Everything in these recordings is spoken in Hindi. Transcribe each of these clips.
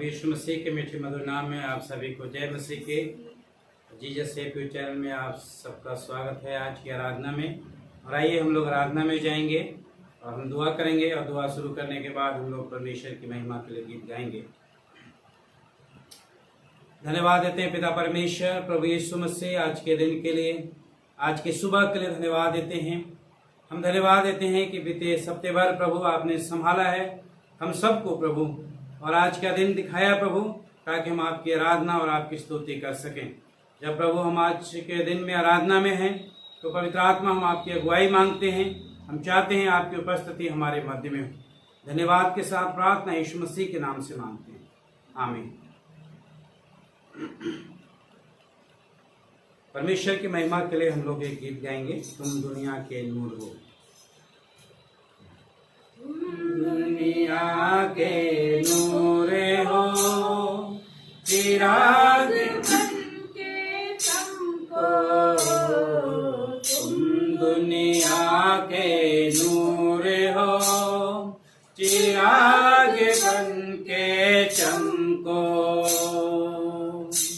यीशु मसीह के मीठे मधुर नाम में आप सभी को जय मसीह के जीसस सेव यू चैनल में आप सबका स्वागत है आज की आराधना में। और आइए हम लोग आराधना में जाएंगे और हम दुआ करेंगे और दुआ शुरू करने के बाद हम लोग परमेश्वर की महिमा के लिए गीत गाएंगे। धन्यवाद देते हैं पिता परमेश्वर प्रभु यीशु मसीह आज के दिन के लिए, आज की सुबह के लिए धन्यवाद देते हैं। हम धन्यवाद देते हैं कि बीते हफ्ते भर प्रभु आपने संभाला है हम सबको प्रभु, और आज का दिन दिखाया प्रभु ताकि हम आपकी आराधना और आपकी स्तुति कर सकें। जब प्रभु हम आज के दिन में आराधना में हैं तो पवित्र आत्मा हम आपकी अगुवाई मांगते हैं। हम चाहते हैं आपकी उपस्थिति हमारे मध्य में हो। धन्यवाद के साथ प्रार्थना यीशु मसीह के नाम से मांगते हैं, आमीन। परमेश्वर की महिमा के लिए हम लोग एक गीत गाएंगे, तुम दुनिया के नूर हो। दुनिया के नूर हो, चिराग बनके चमको। तुम दुनिया के नूर हो, चिराग बनके चमको।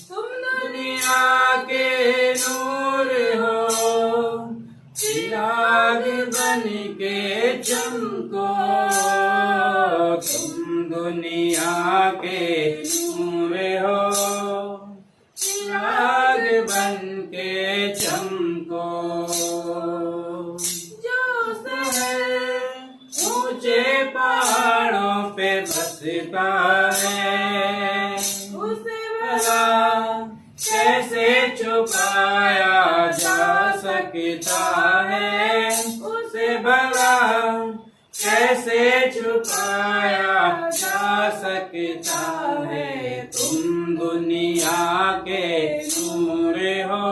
तुम दुनिया के नूर हो, चिराग बनके चमको। तुम दुनिया के नूर हो, चिराग बनके चमको। जो शहर ऊंचे पहाड़ों पे बसता है, उसे भला कैसे छुपाया जा सकता है। उसे भला कैसे छुपाया जा सकता है। तुम दुनिया के नूर हो,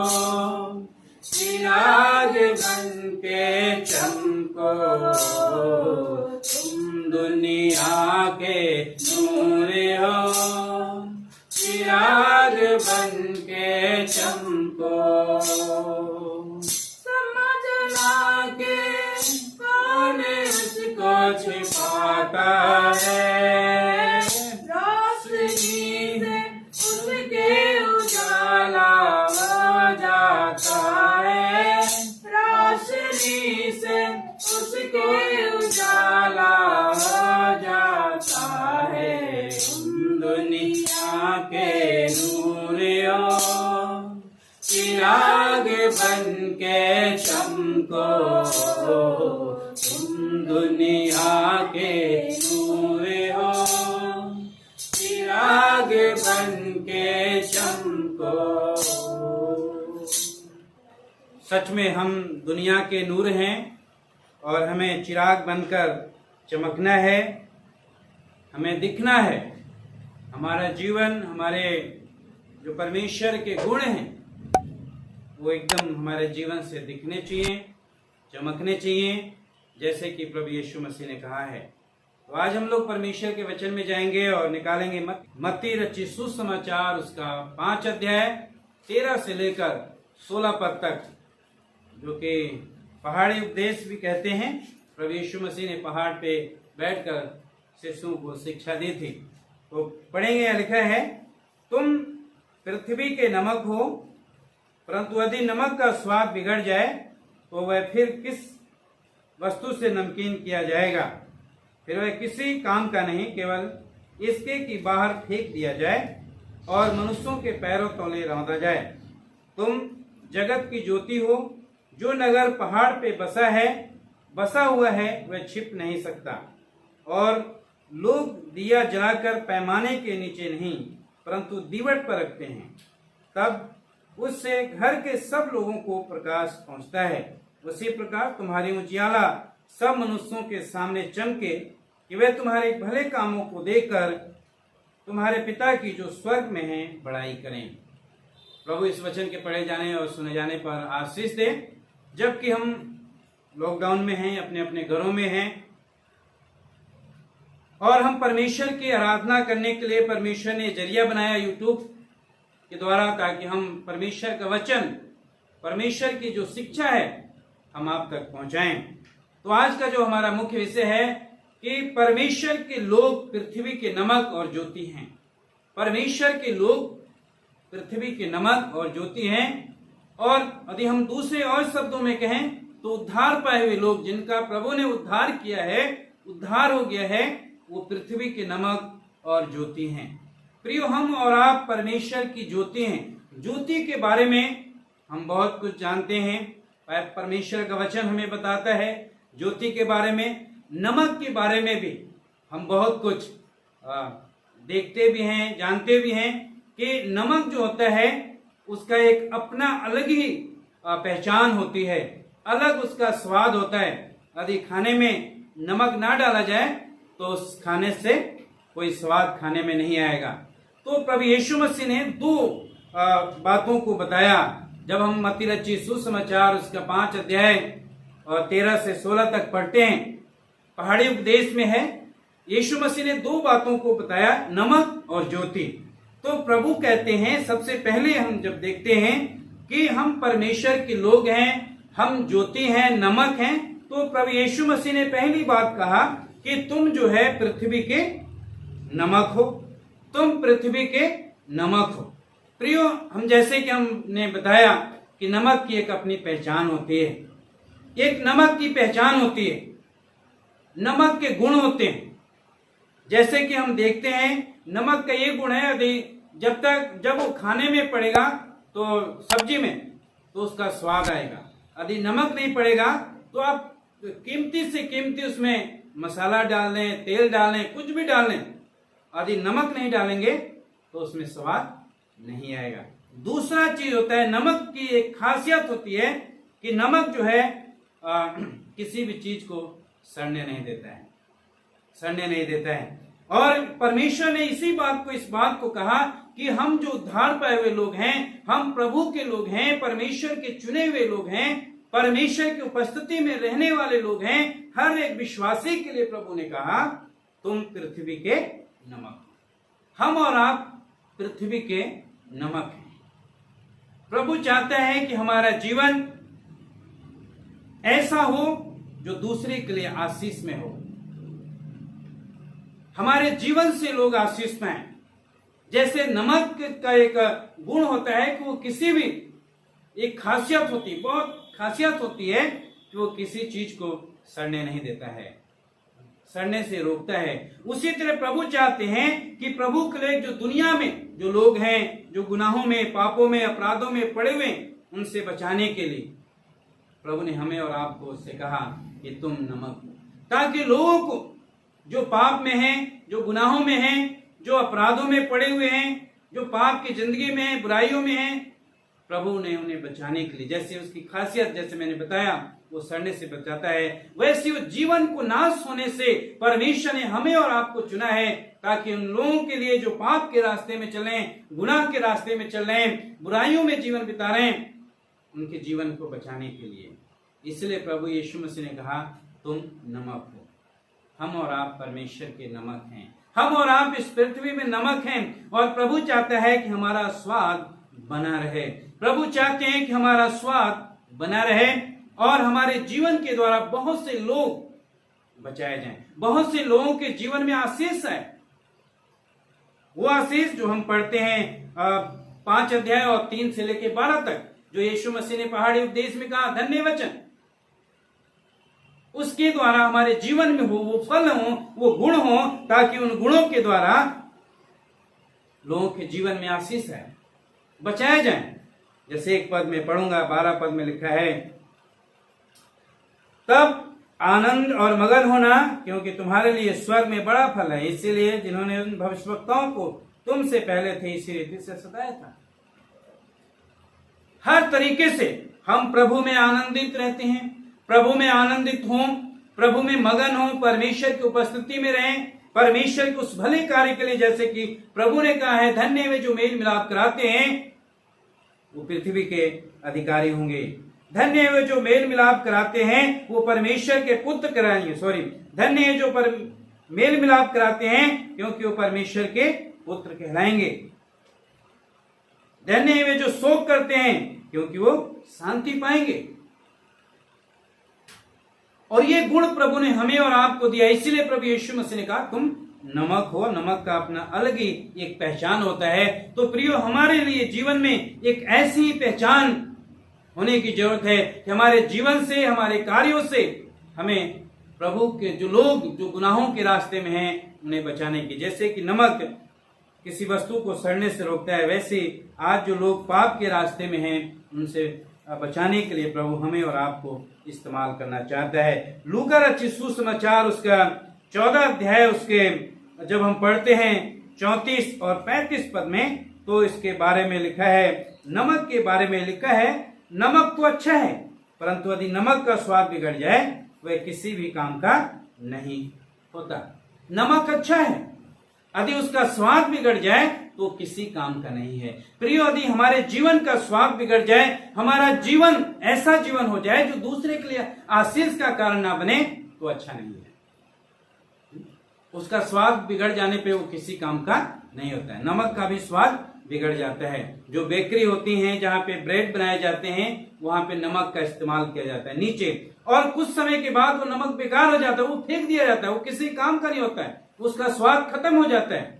चिराग बनके चमको। तुम दुनिया के नूर हो, चिराग बनके चमको। समझना के कौन उसको छिपाता है। रोशनी से उसके उजाला हो जाता है। रोशनी से उसके उजाला हो जाता है। तुम दुनिया के नूर हो, चिराग बनके चमको। तुम दुनिया के नूर हो, चिराग बनके चमको। सच में हम दुनिया के नूर हैं और हमें चिराग बनकर चमकना है, हमें दिखना है। हमारा जीवन, हमारे जो परमेश्वर के गुण हैं वो एकदम हमारे जीवन से दिखने चाहिए, चमकने चाहिए, जैसे कि प्रभु यीशु मसीह ने कहा है। तो आज हम लोग परमेश्वर के वचन में जाएंगे और निकालेंगे मत्ती रचित सुसमाचार उसका 5 अध्याय 13 से लेकर 16 पद तक, जो कि पहाड़ी उपदेश भी कहते हैं। प्रभु यीशु मसीह ने पहाड़ पे बैठकर शिष्यों को शिक्षा दी थी। तो पढ़ेंगे, लिखा है, तुम पृथ्वी के नमक हो, परंतु यदि नमक का स्वाद बिगड़ जाए तो वह फिर किस वस्तु से नमकीन किया जाएगा। फिर वह किसी काम का नहीं, केवल इसके कि बाहर फेंक दिया जाए और मनुष्यों के पैरों तले रौंदा जाए। तुम जगत की ज्योति हो। जो नगर पहाड़ पे बसा हुआ है वह छिप नहीं सकता। और लोग दिया जलाकर पैमाने के नीचे नहीं परंतु दीवट पर रखते हैं, तब उससे घर के सब लोगों को प्रकाश पहुंचता है। उसी प्रकार तुम्हारी उजियाला सब मनुष्यों के सामने चमके, कि वे तुम्हारे भले कामों को देखकर तुम्हारे पिता की जो स्वर्ग में है बड़ाई करें। प्रभु इस वचन के पढ़े जाने और सुने जाने पर आशीष दे। जबकि हम लॉकडाउन में हैं, अपने अपने घरों में हैं, और हम परमेश्वर की आराधना करने के लिए परमेश्वर ने जरिया बनाया यूट्यूब के द्वारा, ताकि हम परमेश्वर का वचन, परमेश्वर की जो शिक्षा है हम आप तक पहुंचाएं। तो आज का जो हमारा मुख्य विषय है कि परमेश्वर के लोग पृथ्वी के नमक और ज्योति हैं। परमेश्वर के लोग पृथ्वी के नमक और ज्योति हैं। और यदि हम दूसरे और शब्दों में कहें तो उद्धार पाए हुए लोग, जिनका प्रभु ने उद्धार किया है, उद्धार हो गया है, वो पृथ्वी के नमक और ज्योति हैं। प्रियो, हम और आप परमेश्वर की ज्योति हैं। ज्योति के बारे में हम बहुत कुछ जानते हैं। परमेश्वर का वचन हमें बताता है ज्योति के बारे में। नमक के बारे में भी हम बहुत कुछ देखते भी हैं, जानते भी हैं कि नमक जो होता है उसका एक अपना अलग ही पहचान होती है, अलग उसका स्वाद होता है। यदि खाने में नमक ना डाला जाए तो उस खाने से कोई स्वाद खाने में नहीं आएगा। तो प्रभु यीशु मसीह ने दो बातों को बताया। जब हम मत्ती रचित सुसमाचार उसका 5 अध्याय और 13 से 16 तक पढ़ते हैं, पहाड़ी उपदेश में है, यीशु मसीह ने दो बातों को बताया, नमक और ज्योति। तो प्रभु कहते हैं, सबसे पहले हम जब देखते हैं कि हम परमेश्वर के लोग हैं, हम ज्योति हैं, नमक हैं, तो प्रभु यीशु मसीह ने पहली बात कहा कि तुम जो है पृथ्वी के नमक हो, तुम पृथ्वी के नमक हो। प्रियो, हम जैसे कि हमने बताया कि नमक की एक अपनी पहचान होती है, एक नमक की पहचान होती है, नमक के गुण होते हैं। जैसे कि हम देखते हैं नमक का ये गुण है, यदि जब वो खाने में पड़ेगा तो सब्जी में तो उसका स्वाद आएगा। यदि नमक नहीं पड़ेगा तो आप कीमती से कीमती उसमें मसाला डाल लें, तेल डाल लें, कुछ भी डाल लें, यदि नमक नहीं डालेंगे तो उसमें स्वाद नहीं आएगा। दूसरा चीज होता है, नमक की एक खासियत होती है कि नमक जो है किसी भी चीज को सड़ने नहीं देता है, सड़ने नहीं देता है। और परमेश्वर ने इस बात को कहा कि हम जो उद्धार पाए हुए लोग हैं, हम प्रभु के लोग हैं, परमेश्वर के चुने हुए लोग हैं, परमेश्वर की उपस्थिति में रहने वाले लोग हैं। हर एक विश्वासी के लिए प्रभु ने कहा तुम पृथ्वी के नमक। हम और आप पृथ्वी के नमक हैं। प्रभु चाहता है कि हमारा जीवन ऐसा हो जो दूसरे के लिए आशीष में हो, हमारे जीवन से लोग आशीष पाएं। जैसे नमक का एक गुण होता है कि वो किसी भी एक खासियत होती है, बहुत खासियत होती है कि वो किसी चीज को सड़ने नहीं देता है, सड़ने से रोकता है। उसी तरह प्रभु चाहते हैं कि प्रभु के लिए जो दुनिया में जो लोग हैं, जो गुनाहों में, पापों में, अपराधों में पड़े हुए, उनसे बचाने के लिए प्रभु ने हमें और आपको उससे कहा कि तुम नमक हो, ताकि लोगों को जो पाप में हैं, जो गुनाहों में हैं, जो अपराधों में पड़े हुए हैं, जो पाप की जिंदगी में हैं, बुराइयों में हैं, प्रभु ने उन्हें बचाने के लिए, जैसे उसकी खासियत, जैसे मैंने बताया, वो सड़ने से बचाता है, वैसे वो जीवन को नाश होने से परमेश्वर ने हमें और आपको चुना है, ताकि उन लोगों के लिए जो पाप के रास्ते में चल रहे हैं, गुनाह के रास्ते में चल रहे हैं, बुराइयों में जीवन बिता रहे हैं, उनके जीवन को बचाने के लिए। इसलिए प्रभु यीशु मसीह ने कहा तुम नमक हो। हम और आप परमेश्वर के नमक हैं, हम और आप इस पृथ्वी में नमक हैं। और प्रभु चाहता है कि हमारा स्वाद बना रहे, प्रभु चाहते हैं कि हमारा स्वाद बना रहे और हमारे जीवन के द्वारा बहुत से लोग बचाए जाएं, बहुत से लोगों के जीवन में आशीष है। वो आशीष जो हम पढ़ते हैं 5 अध्याय और 3 से लेकर 12 तक, जो यीशु मसीह ने पहाड़ी उपदेश में कहा, धन्य वचन, उसके द्वारा हमारे जीवन में हो, वो फल हो, वो गुण हो, ताकि उन गुणों के द्वारा लोगों के जीवन में आशीष है, बचाए जाएं। जैसे एक पद में पढ़ूंगा, 12 पद में लिखा है, तब आनंद और मगन होना, क्योंकि तुम्हारे लिए स्वर्ग में बड़ा फल है, इसीलिए जिन्होंने उन भविष्यवक्ताओं को तुमसे पहले थे इसी रीति से सताया था। हर तरीके से हम प्रभु में आनंदित रहते हैं, प्रभु में आनंदित हों, प्रभु में मगन हों, परमेश्वर की उपस्थिति में रहें, परमेश्वर के उस भले कार्य के लिए, जैसे कि प्रभु ने कहा है, धन्य वे जो मेल मिलाप कराते हैं वो पृथ्वी के अधिकारी होंगे। धन्य है वे जो मेल मिलाप कराते हैं वो परमेश्वर के पुत्र कराएंगे। धन्य है जो मेल मिलाप कराते हैं क्योंकि वो परमेश्वर के पुत्र कहलाएंगे। धन्य है वे जो शोक करते हैं क्योंकि वो शांति पाएंगे। और ये गुण प्रभु ने हमें और आपको दिया, इसीलिए प्रभु यीशु मसीह ने कहा तुम नमक हो, नमक का अपना अलग ही एक पहचान होता है। तो प्रियो, हमारे लिए जीवन में एक ऐसी पहचान होने की जरूरत है कि हमारे जीवन से, हमारे कार्यों से हमें प्रभु के जो लोग जो गुनाहों के रास्ते में हैं उन्हें बचाने की, जैसे कि नमक किसी वस्तु को सड़ने से रोकता है, वैसे आज जो लोग पाप के रास्ते में हैं उनसे बचाने के लिए प्रभु हमें और आपको इस्तेमाल करना चाहता है। लूका रचित सुसमाचार उसका 14 अध्याय उसके जब हम पढ़ते हैं 34 और 35 पद में, तो इसके बारे में लिखा है, नमक के बारे में लिखा है, नमक तो अच्छा है परंतु यदि नमक का स्वाद बिगड़ जाए वह किसी भी काम का नहीं होता। नमक अच्छा है, यदि उसका स्वाद बिगड़ जाए तो किसी काम का नहीं है। प्रियो, यदि हमारे जीवन का स्वाद बिगड़ जाए, हमारा जीवन ऐसा जीवन हो जाए जो दूसरे के लिए आशीष का कारण ना बने, तो अच्छा नहीं है। उसका स्वाद बिगड़ जाने पे वो किसी काम का नहीं होता है। नमक का भी स्वाद बिगड़ जाता है। जो बेकरी होती हैं, जहाँ पे ब्रेड बनाए जाते हैं, वहां पे नमक का इस्तेमाल किया जाता है नीचे, और कुछ समय के बाद वो नमक बेकार हो जाता है, वो फेंक दिया जाता है, वो किसी काम का नहीं होता है, उसका स्वाद खत्म हो जाता है।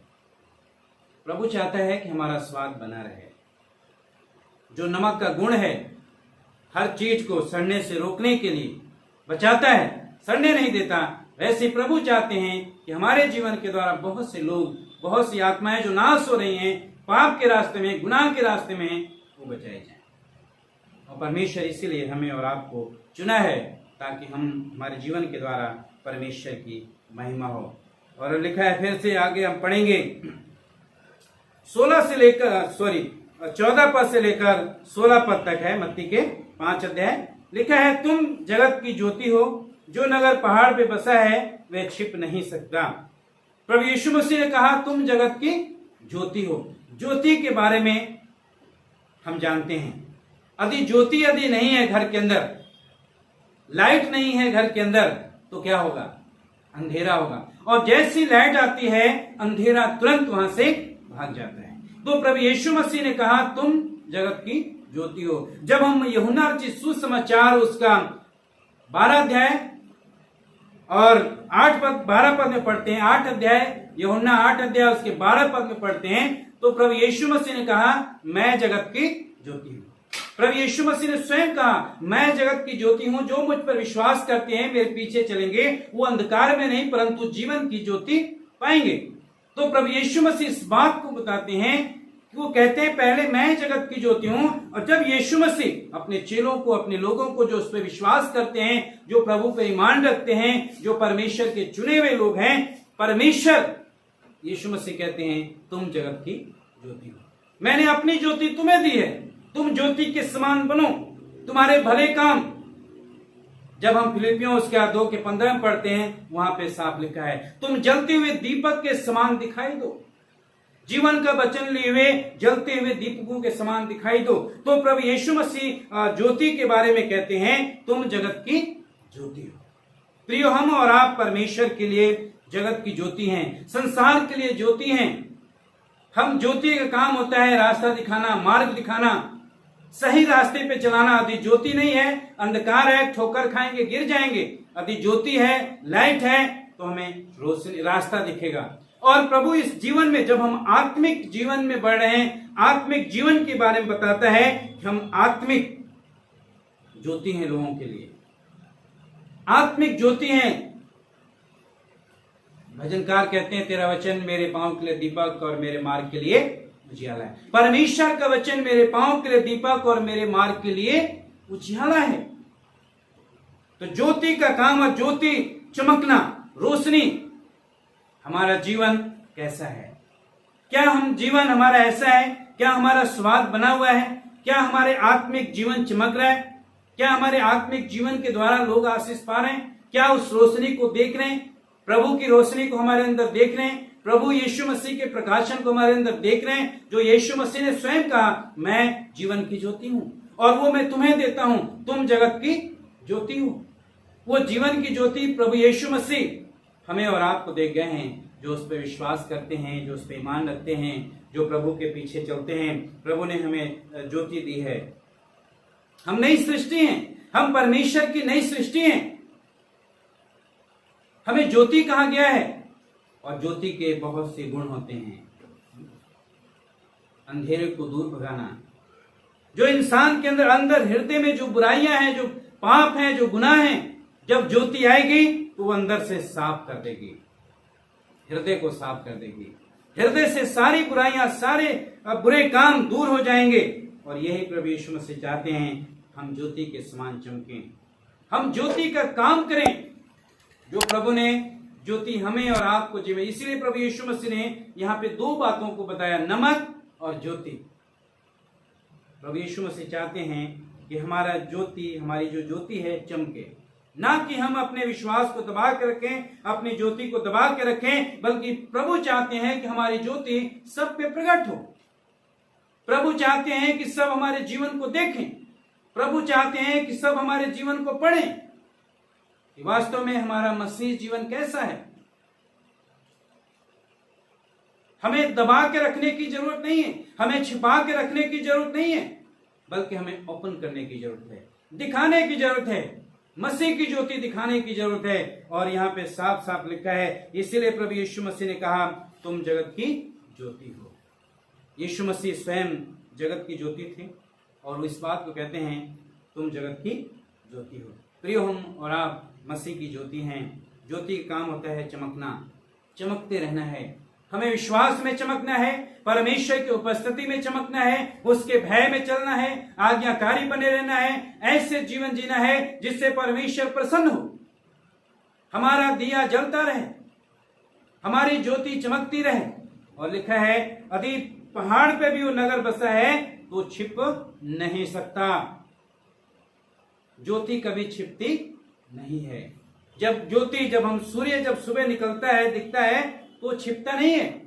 प्रभु चाहता है कि हमारा स्वाद बना रहे। जो नमक का गुण है, हर चीज को सड़ने से रोकने के लिए बचाता है, सड़ने नहीं देता, वैसे प्रभु चाहते हैं कि हमारे जीवन के द्वारा बहुत से लोग, बहुत सी आत्माएं जो नाश हो रही हैं, पाप के रास्ते में, गुनाह के रास्ते में, वो बचाई जाए। और परमेश्वर इसीलिए हमें और आपको चुना है ताकि हम हमारे जीवन के द्वारा परमेश्वर की महिमा हो। और लिखा है, फिर से आगे हम पढ़ेंगे 14 पद से लेकर 16 पद तक है, मत्ती के 5 अध्याय। लिखा है, तुम जगत की ज्योति हो, जो नगर पहाड़ पे बसा है वह छिप नहीं सकता। प्रभु यीशु मसीह ने कहा, तुम जगत की ज्योति हो। ज्योति के बारे में हम जानते हैं, यदि ज्योति यदि नहीं है घर के अंदर, लाइट नहीं है घर के अंदर, तो क्या होगा? अंधेरा होगा। और जैसी लाइट आती है, अंधेरा तुरंत वहां से भाग जाता है। तो प्रभु यीशु मसीह ने कहा, तुम जगत की ज्योति हो। जब हम यूहन्ना रचित सुसमाचार उसका 12 अध्याय और 12 पद में पढ़ते हैं, 8 अध्याय यूहन्ना 8 अध्याय उसके 12 पद में पढ़ते हैं, तो प्रभु यीशु मसीह ने कहा, मैं जगत की ज्योति हूं। प्रभु यीशु मसीह ने स्वयं कहा, मैं जगत की ज्योति हूं, जो मुझ पर विश्वास करते हैं, मेरे पीछे चलेंगे, वो अंधकार में नहीं परंतु जीवन की ज्योति पाएंगे। तो प्रभु यीशु मसीह इस बात को बताते हैं कि वो कहते हैं, पहले मैं जगत की ज्योति हूं। और जब यीशु मसीह अपने चेलों को, अपने लोगों को जो उस पर विश्वास करते हैं, जो प्रभु पर ईमान रखते हैं, जो परमेश्वर के चुने हुए लोग हैं, परमेश्वर यीशु मसीह कहते हैं, तुम जगत की ज्योति हो, मैंने अपनी ज्योति तुम्हें दी है, तुम ज्योति के समान बनो, तुम्हारे भले काम। जब हम फिलिपियों उसके 2:15 में पढ़ते हैं, वहां पे साफ लिखा है, तुम जलते हुए दीपक के समान दिखाई दो। जीवन का वचन लिए हुए जलते हुए दीपकों के समान दिखाई दो। तो प्रभु यीशु मसीह ज्योति के बारे में कहते हैं, तुम जगत की ज्योति हो। प्रियो, हम और आप परमेश्वर के लिए जगत की ज्योति हैं, संसार के लिए ज्योति हैं। हम ज्योति का काम होता है रास्ता दिखाना, मार्ग दिखाना, सही रास्ते पे चलाना। यदि ज्योति नहीं है, अंधकार है, ठोकर खाएंगे, गिर जाएंगे। यदि ज्योति है, लाइट है, तो हमें रोशनी, रास्ता दिखेगा। और प्रभु इस जीवन में, जब हम आत्मिक जीवन में बढ़ रहे हैं, आत्मिक जीवन के बारे में बताता है कि हम आत्मिक ज्योति हैं लोगों के लिए, आत्मिक ज्योति हैं। भजनकार कहते हैं, तेरा वचन मेरे पांव के लिए दीपक और मेरे मार्ग के लिए उजियाला है। परमेश्वर का वचन मेरे पांव के लिए दीपक और मेरे मार्ग के लिए उजियाला है। तो ज्योति का काम है, ज्योति चमकना, रोशनी। हमारा जीवन कैसा है? क्या हम जीवन हमारा ऐसा है? क्या हमारा स्वाद बना हुआ है? क्या हमारे आत्मिक जीवन चमक रहा है? क्या हमारे आत्मिक जीवन के द्वारा लोग आशीष पा रहे हैं? क्या उस रोशनी को देख रहे हैं? प्रभु की रोशनी को हमारे अंदर देख रहे हैं? प्रभु यीशु मसीह के प्रकाशन को हमारे अंदर देख रहे हैं? जो यीशु मसीह ने स्वयं कहा, मैं जीवन की ज्योति हूं और वो मैं तुम्हें देता हूं, तुम जगत की ज्योति हो। वो जीवन की ज्योति प्रभु यीशु मसीह हमें और आपको दे गए हैं, जो उस पर विश्वास करते हैं, जो उस पर ईमान रखते हैं, जो प्रभु के पीछे चलते हैं। प्रभु ने हमें ज्योति दी है। हम नई सृष्टि हैं, हम परमेश्वर की नई सृष्टि हैं। हमें ज्योति कहा गया है। और ज्योति के बहुत से गुण होते हैं। अंधेरे को दूर भगाना, जो इंसान के अंदर हृदय में जो बुराइयां हैं, जो पाप हैं, जो गुनाह हैं, जब ज्योति आएगी तो वो अंदर से साफ कर देगी, हृदय को साफ कर देगी। हृदय से सारी बुराइयां, सारे बुरे काम दूर हो जाएंगे। और यही प्रभु यीशु मसीह चाहते हैं, हम ज्योति के समान चमकें, हम ज्योति का काम करें। जो प्रभु ने ज्योति हमें और आपको जीवे, इसीलिए प्रभु यीशु मसीह ने यहाँ पे दो बातों को बताया, नमक और ज्योति। प्रभु यीशु मसीह चाहते हैं कि हमारा ज्योति, हमारी जो ज्योति है, चमके, ना कि हम अपने विश्वास को दबा के रखें, अपनी ज्योति को दबा के रखें, बल्कि प्रभु चाहते हैं कि हमारी ज्योति सब पे प्रकट हो। प्रभु चाहते हैं कि सब हमारे जीवन को देखें। प्रभु चाहते हैं कि सब हमारे जीवन को पढ़ें कि वास्तव में हमारा मसीह जीवन कैसा है। हमें दबा के रखने की जरूरत नहीं है, हमें छिपा के रखने की जरूरत नहीं है, बल्कि हमें ओपन करने की जरूरत है, दिखाने की जरूरत है, मसीह की ज्योति दिखाने की जरूरत है। और यहाँ पे साफ साफ लिखा है, इसीलिए प्रभु यीशु मसीह ने कहा, तुम जगत की ज्योति हो। यीशु मसीह स्वयं जगत की ज्योति थे और इस बात को कहते हैं, तुम जगत की ज्योति हो। प्रियो, हम और आप मसीह की ज्योति हैं। ज्योति का काम होता है चमकना, चमकते रहना है। हमें विश्वास में चमकना है, परमेश्वर की उपस्थिति में चमकना है, उसके भय में चलना है, आज्ञाकारी बने रहना है, ऐसे जीवन जीना है जिससे परमेश्वर प्रसन्न हो, हमारा दिया जलता रहे, हमारी ज्योति चमकती रहे। और लिखा है, यदि पहाड़ पे भी वो नगर बसा है तो छिप नहीं सकता। ज्योति कभी छिपती नहीं है। जब ज्योति, जब हम सूर्य जब सुबह निकलता है, दिखता है, तो छिपता नहीं है।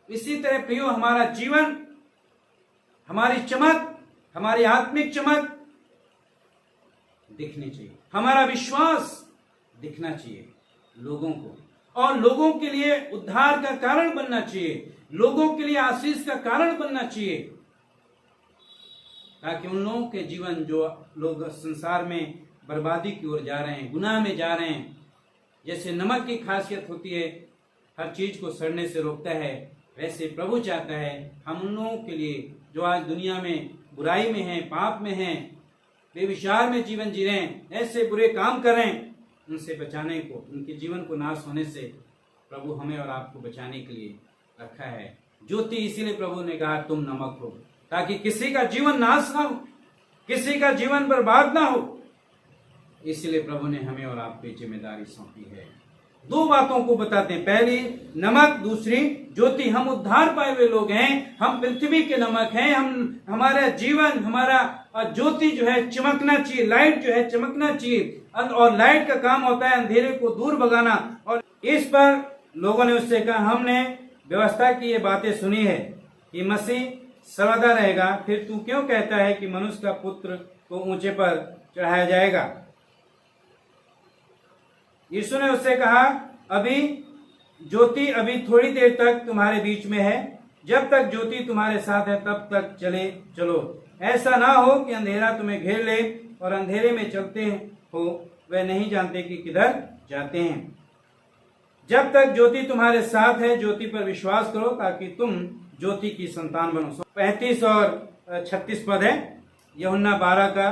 इसी तरह प्रियो, हमारा जीवन, हमारी चमक, हमारी आत्मिक चमक दिखनी चाहिए, हमारा विश्वास दिखना चाहिए लोगों को, और लोगों के लिए उद्धार का कारण बनना चाहिए, लोगों के लिए आशीष का कारण बनना चाहिए, ताकि उन लोगों के जीवन, जो लोग संसार में बर्बादी की ओर जा रहे हैं, गुनाह में जा रहे हैं, जैसे नमक की खासियत होती है, हर चीज को सड़ने से रोकता है, वैसे प्रभु चाहता है हम उन लोगों के लिए जो आज दुनिया में बुराई में हैं, पाप में हैं, बेविचार में जीवन जी रहे हैं, ऐसे बुरे काम कर रहे हैं, उनसे बचाने को, उनके जीवन को नाश होने से प्रभु हमें और आपको बचाने के लिए रखा है ज्योति। इसीलिए प्रभु ने कहा, तुम नमक हो, ताकि किसी का जीवन नाश ना हो, किसी का जीवन बर्बाद ना हो। इसलिए प्रभु ने हमें और आपको जिम्मेदारी सौंपी है। दो बातों को बताते हैं, पहली नमक, दूसरी ज्योति। हम उद्धार पाए हुए लोग हैं, हम पृथ्वी के नमक हैं, हमारा जीवन, हमारा ज्योति जो है चमकना चाहिए, लाइट जो है चमकना चाहिए। और लाइट का काम होता है अंधेरे को दूर भगाना। और इस पर लोगों ने उससे कहा, हमने व्यवस्था की ये बातें सुनी है कि मसीह सर्वदा रहेगा, फिर तू क्यों कहता है कि मनुष्य का पुत्र को ऊंचे पर चढ़ाया जाएगा। यीशु ने उससे कहा, अभी ज्योति अभी थोड़ी देर तक तुम्हारे बीच में है, जब तक ज्योति तुम्हारे साथ है तब तक चलो। ऐसा ना हो कि अंधेरा तुम्हें घेर ले और अंधेरे में चलते हो, वे नहीं जानते कि किधर जाते हैं। जब तक ज्योति तुम्हारे साथ है, ज्योति पर विश्वास करो ताकि तुम ज्योति की संतान बनो। 35 और 36 पद है, यूहन्ना 12 का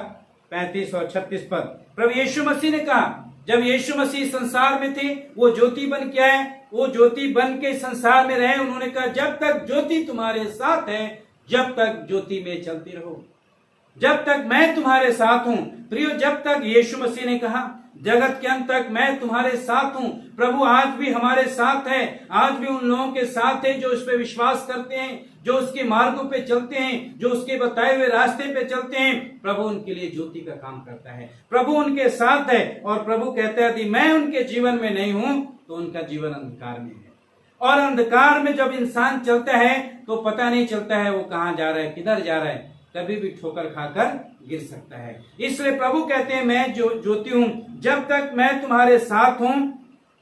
35 और 36 पद। प्रभु यीशु मसीह ने कहा, जब यीशु मसीह संसार में थे, वो ज्योति बन के आए, वो ज्योति बन के संसार में रहे। उन्होंने कहा, जब तक ज्योति तुम्हारे साथ है, जब तक ज्योति में चलती रहो, जब तक मैं तुम्हारे साथ हूं। प्रियो, जब तक यीशु मसीह ने कहा, जगत के अंत तक मैं तुम्हारे साथ हूं। प्रभु आज भी हमारे साथ है, आज भी उन लोगों के साथ है जो उस पर विश्वास करते हैं, जो उसके मार्गों पे चलते हैं, जो उसके बताए हुए रास्ते पे चलते हैं। प्रभु उनके लिए ज्योति का काम करता है, प्रभु उनके साथ है। और प्रभु कहता है, यदि मैं उनके जीवन में नहीं हूं तो उनका जीवन अंधकार में है। और अंधकार में जब इंसान चलता है तो पता नहीं चलता है वो कहां जा रहा है, किधर जा रहा है, कभी भी ठोकर खाकर गिर सकता है। इसलिए प्रभु कहते हैं, मैं जो ज्योति हूं, जब तक मैं तुम्हारे साथ हूं,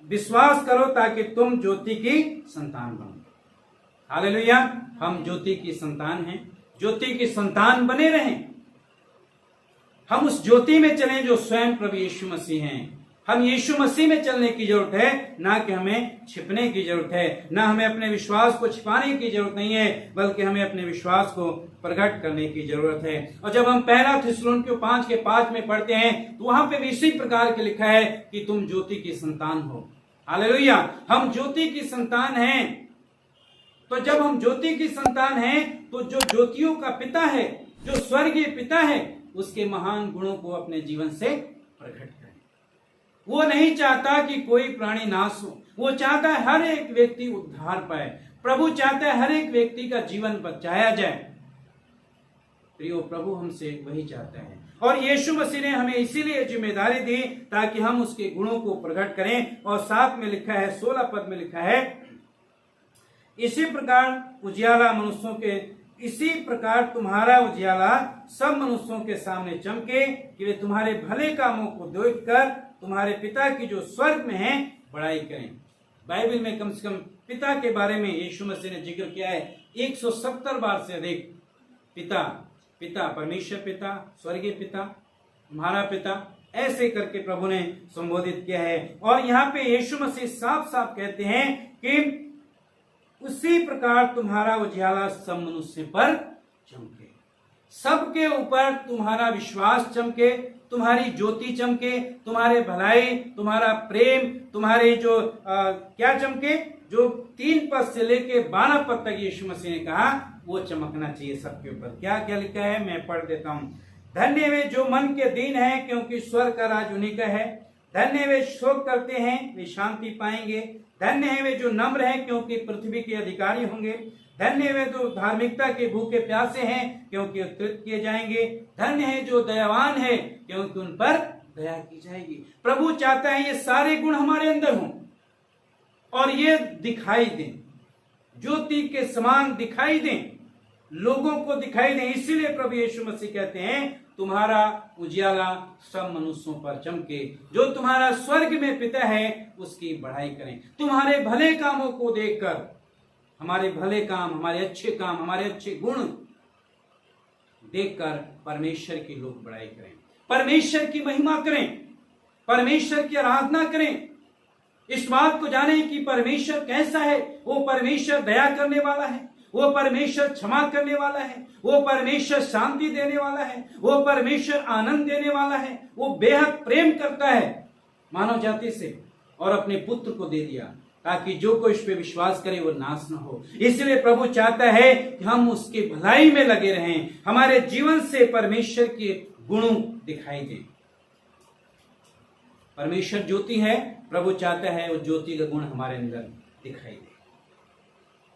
विश्वास करो ताकि तुम ज्योति की संतान बनो। हालेलुया, हम ज्योति की संतान हैं, ज्योति की संतान बने रहें। हम उस ज्योति में चलें जो स्वयं प्रभु यीशु मसीह हैं। हम यीशु मसीह में चलने की जरूरत है, ना कि हमें छिपने की जरूरत है। ना हमें अपने विश्वास को छिपाने की जरूरत नहीं है, बल्कि हमें अपने विश्वास को प्रकट करने की जरूरत है। और जब हम पहला थिस्सलुनीकियों 5:5 में पढ़ते हैं तो वहां पे भी इसी प्रकार के लिखा है कि तुम ज्योति की संतान हो। हालेलुया, हम ज्योति की संतान हैं। तो जब हम ज्योति की संतान हैं तो जो ज्योतियों का पिता है, जो स्वर्गीय पिता है, उसके महान गुणों को अपने जीवन से प्रकट करें। वो नहीं चाहता कि कोई प्राणी नाश हो, वो चाहता है हर एक व्यक्ति उद्धार पाए। प्रभु चाहता है हर एक व्यक्ति का जीवन बचाया जाए। प्रियो, प्रभु हमसे वही चाहता है और यीशु मसीह ने हमें इसीलिए जिम्मेदारी दी ताकि हम उसके गुणों को प्रकट करें। और साथ में लिखा है, 16 पद में लिखा है, इसी प्रकार उजियाला मनुष्यों के, इसी प्रकार तुम्हारा उजियाला सब मनुष्यों के सामने चमके कि वे तुम्हारे भले कामों को देखकर तुम्हारे पिता की जो स्वर्ग में है बड़ाई करें। बाइबल में कम से कम पिता के बारे में यीशु मसीह ने जिक्र किया है 170 बार से अधिक। पिता, पिता, परमेश्वर पिता, स्वर्गीय पिता, तुम्हारा पिता, ऐसे करके प्रभु ने संबोधित किया है। और यहाँ पे यीशु मसीह साफ साफ कहते हैं कि उसी प्रकार तुम्हारा उजियाला सब मनुष्य पर चमके, सबके ऊपर तुम्हारा विश्वास चमके, तुम्हारी ज्योति चमके, तुम्हारे भलाई, तुम्हारा प्रेम, तुम्हारे जो क्या चमके, जो 3 पद से लेके 12 पद तक यीशु मसीह ने कहा वो चमकना चाहिए सबके ऊपर। क्या क्या लिखा है, मैं पढ़ देता हूं। धन्य वे जो मन के दीन है, क्योंकि स्वर्ग का राज उन्हीं का है। धन्य वे शोक करते हैं, वे शांति पाएंगे। धन्य है वे जो नम्र हैं, क्योंकि पृथ्वी के अधिकारी होंगे। धन्य वे जो धार्मिकता के भूखे प्यासे हैं, क्योंकि उत्कृत किए जाएंगे। धन्य है जो दयावान है, क्योंकि उन पर दया की जाएगी। प्रभु चाहता है ये सारे गुण हमारे अंदर हों और ये दिखाई दें, ज्योति के समान दिखाई दें, लोगों को दिखाई दें। इसीलिए प्रभु यीशु मसीह कहते हैं तुम्हारा उजियाला सब मनुष्यों पर चमके, जो तुम्हारा स्वर्ग में पिता है उसकी बढ़ाई करें। तुम्हारे भले कामों को देखकर, हमारे भले काम, हमारे अच्छे काम, हमारे अच्छे गुण देखकर परमेश्वर की लोग बढ़ाई करें, परमेश्वर की महिमा करें, परमेश्वर की आराधना करें। इस बात को जाने कि परमेश्वर कैसा है। वो परमेश्वर दया करने वाला है, वो परमेश्वर क्षमा करने वाला है, वो परमेश्वर शांति देने वाला है, वो परमेश्वर आनंद देने वाला है। वो बेहद प्रेम करता है मानव जाति से और अपने पुत्र को दे दिया ताकि जो कोई इस पे विश्वास करे वो नाश न हो। इसलिए प्रभु चाहता है कि हम उसकी भलाई में लगे रहें, हमारे जीवन से परमेश्वर के गुण दिखाई दें। परमेश्वर ज्योति है, प्रभु चाहता है वो ज्योति का गुण हमारे अंदर दिखाई दे।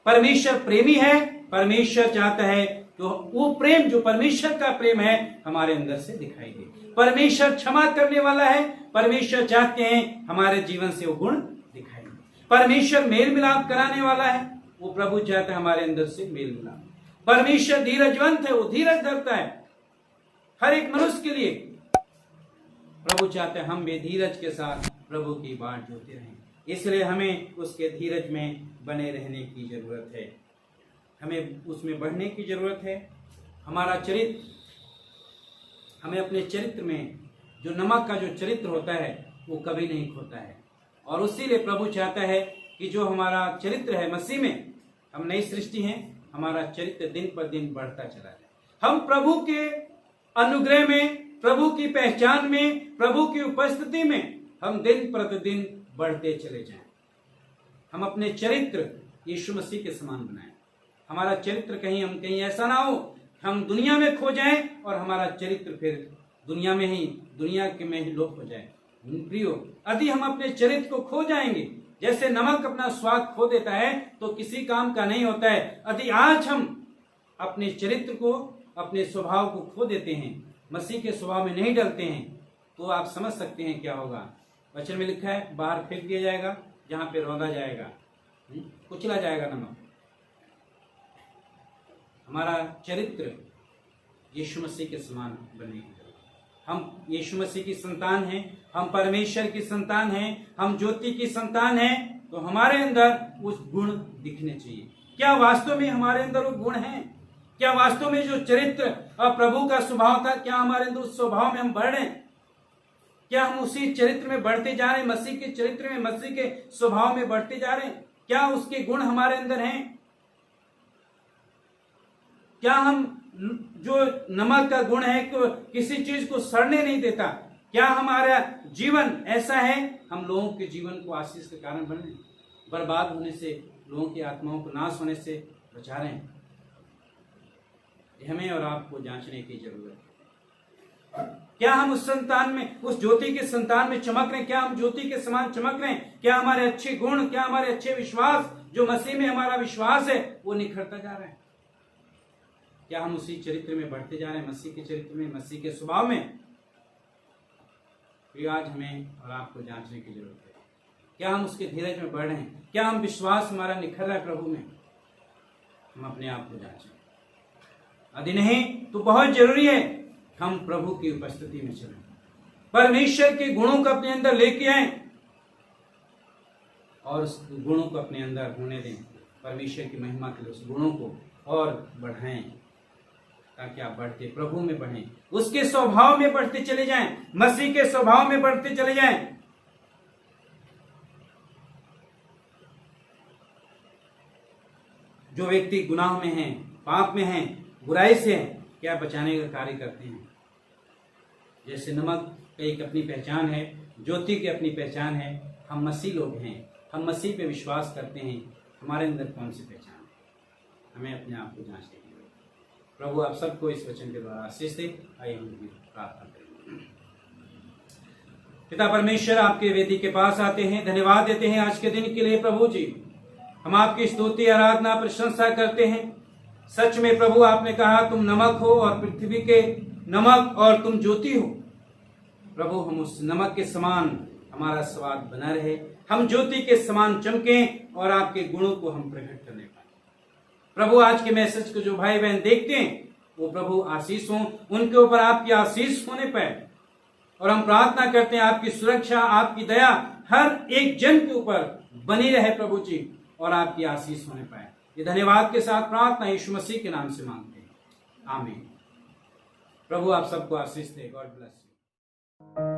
परमेश्वर प्रेमी है, परमेश्वर चाहता है तो वो प्रेम जो परमेश्वर का प्रेम है हमारे अंदर से दिखाई दे। परमेश्वर क्षमा करने वाला है, परमेश्वर चाहते हैं हमारे जीवन से वो गुण दिखाई दे। परमेश्वर मेल मिलाप कराने वाला है, वो प्रभु चाहता है हमारे अंदर से मेल मिलाप। परमेश्वर धीरजवंत है, वो धीरज धरता है हर एक मनुष्य के लिए। प्रभु चाहते हैं हम बेधीरज के साथ प्रभु की बाट जोते रहें। इसलिए हमें उसके धीरज में बने रहने की जरूरत है, हमें उसमें बढ़ने की जरूरत है। हमारा चरित्र, हमें अपने चरित्र में जो नमक का जो चरित्र होता है वो कभी नहीं खोता है। और उसी लिए प्रभु चाहता है कि जो हमारा चरित्र है मसीह में, हम नई सृष्टि हैं, हमारा चरित्र दिन पर दिन बढ़ता चला जाए। हम प्रभु के अनुग्रह में, प्रभु की पहचान में, प्रभु की उपस्थिति में हम दिन प्रतिदिन बढ़ते चले जाएं। हम अपने चरित्र यीशु मसीह के समान बनाएं। हमारा चरित्र कहीं हम कहीं ऐसा ना हो हम दुनिया में खो जाएं और हमारा चरित्र फिर दुनिया में ही लोप हो जाए। प्रियो, यदि हम अपने चरित्र को खो जाएंगे, जैसे नमक अपना स्वाद खो देता है तो किसी काम का नहीं होता है। यदि आज हम अपने चरित्र को, अपने स्वभाव को खो देते हैं, मसीह के स्वभाव में नहीं डलते हैं, तो आप समझ सकते हैं क्या होगा। वचन में लिखा है बाहर फेंक दिया जाएगा, जहां पे रौंदा जाएगा, कुचला जाएगा नमक। हमारा चरित्र यीशु मसीह के समान बने। हम यीशु मसीह की संतान हैं, हम परमेश्वर की संतान हैं, हम ज्योति की संतान हैं, तो हमारे अंदर उस गुण दिखने चाहिए। क्या वास्तव में हमारे अंदर वो गुण हैं? क्या वास्तव में जो चरित्र और प्रभु का स्वभाव था, क्या हमारे अंदर उस स्वभाव में हम बढ़ रहे हैं? क्या हम उसी चरित्र में बढ़ते जा रहे हैं, मसीह के चरित्र में, मसीह के स्वभाव में बढ़ते जा रहे हैं? क्या उसके गुण हमारे अंदर हैं? क्या हम, जो नमक का गुण है कि किसी चीज को सड़ने नहीं देता, क्या हमारा जीवन ऐसा है? हम लोगों के जीवन को आशीष के कारण बने, बर्बाद होने से, लोगों की आत्माओं को नाश होने से बचा रहे हैं? हमें और आपको जांचने की जरूरत है। क्या हम उस संतान में, उस ज्योति के संतान में चमक रहे हैं? क्या हम ज्योति के समान चमक रहे हैं? क्या हमारे अच्छे गुण, क्या हमारे अच्छे विश्वास, जो मसीह में हमारा विश्वास है, वो निखरता जा रहा है? क्या हम उसी चरित्र में बढ़ते जा रहे हैं, मसीह के चरित्र में, मसीह के स्वभाव में? तो आज हमें और आपको जांचने की जरूरत है। क्या हम उसके धीरज में बढ़ रहे हैं? क्या हम विश्वास हमारा निखर रहा है प्रभु में? हम अपने आप को जांचें। यदि नहीं तो बहुत जरूरी है हम प्रभु की उपस्थिति में चलें, परमेश्वर के गुणों को अपने अंदर लेके आए और उस गुणों को अपने अंदर होने दें, परमेश्वर की महिमा के लिए उस गुणों को और बढ़ाएं, ताकि आप बढ़ते प्रभु में बढ़ें, उसके स्वभाव में बढ़ते चले जाएं, मसीह के स्वभाव में बढ़ते चले जाएं। जो व्यक्ति गुनाह में हैं, पाप में हैं, बुराई से हैं, क्या बचाने का कार्य करते हैं? जैसे नमक की एक अपनी पहचान है, ज्योति की अपनी पहचान है, हम मसीह लोग हैं, हम मसीह पे विश्वास करते हैं, हमारे अंदर कौन सी पहचान है? हमें अपने आप को जांचने की जरूरत है। प्रभु आप सबको इस वचन के द्वारा आशीष दे। आइए हम प्रार्थना करें। पिता परमेश्वर, आपके वेदी के पास आते हैं, धन्यवाद देते हैं आज के दिन के लिए। प्रभु जी, हम आपकी स्तुति, आराधना, प्रशंसा करते हैं। सच में प्रभु, आपने कहा तुम नमक हो और पृथ्वी के नमक, और तुम ज्योति हो। प्रभु, हम उस नमक के समान हमारा स्वाद बना रहे, हम ज्योति के समान चमकें और आपके गुणों को हम प्रकट करने पाए। प्रभु, आज के मैसेज को जो भाई बहन देखते हैं, वो प्रभु आशीष हो, उनके ऊपर आपकी आशीष होने पाए। और हम प्रार्थना करते हैं आपकी सुरक्षा, आपकी दया हर एक जन के ऊपर बनी रहे प्रभु जी, और आपकी आशीष होने पाए। ये धन्यवाद के साथ प्रार्थना यीशु मसीह के नाम से मांगते हैं, आमीन। प्रभु आप सबको आशीष दे। God bless you.